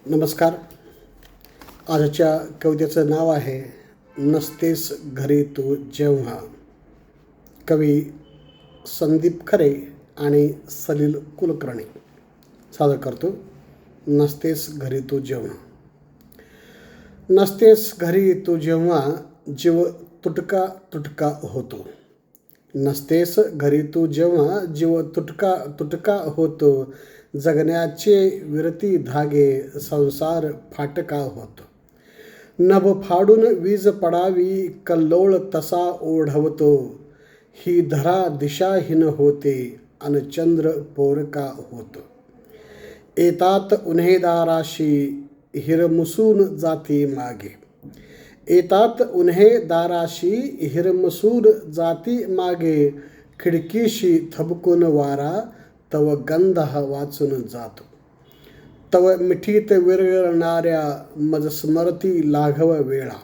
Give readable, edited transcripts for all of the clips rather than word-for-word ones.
नमस्कार. आजच्या कवितेचं नाव आहे नसतेस घरी तू जेव्हा. कवी संदीप खरे आणि सलील कुलकर्णी. सादर करतो. नसतेस घरी तू जेव्हा. नसतेस घरी तू जेव्हा जीव तुटका तुटका होतो. नसतेस घरी तू जेव्हा जीव तुटका तुटका होतो. जगण्याचे विरती धागे संसार फाटका होतो. नभ फाडून वीज पडावी कल्लोळ तसा ओढवतो. ही धरा दिशाहीन होते अन चंद्र पोरका होतो. येतात उन्हेदाराशी हिरमुसून जाती मागे. येतात उन्हेदाराशी हिरमुसून जाती मागे. खिडकीशी थबकून वारा तव गंध वाचून जातो. तव मिठीत विरघळणाऱ्या मज स्मरती लाघव वेळा.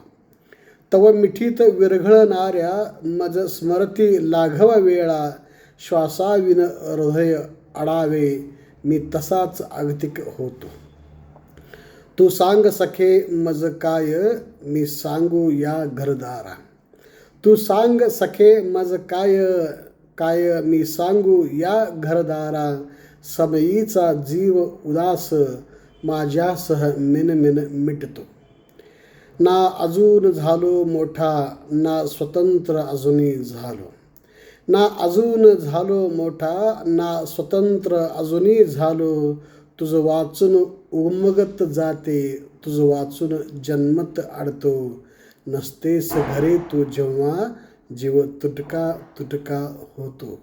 तव मिठीत विरघळणाऱ्या मज स्मरती लाघव वेळा. श्वासाविन हृदय अडावे मी तसाच अगतिक होतो. तू सांग सखे मज काय मी सांगू या घरदारा. तू सांग सखे मज काय मी सांगू या घरदारा. समयीचा जीव उदास माझ्यासह मिनमिन मिटतो. ना अजून झालो मोठा ना स्वतंत्र अजूनी झालो. ना अजून झालो मोठा ना स्वतंत्र अजूनी झालो. तुझ वाचून उमगत जाते तुझ वाचून जन्मत अडतो. नसतेस घरी तू जेव्हा जीव तुटका तुटका होतो.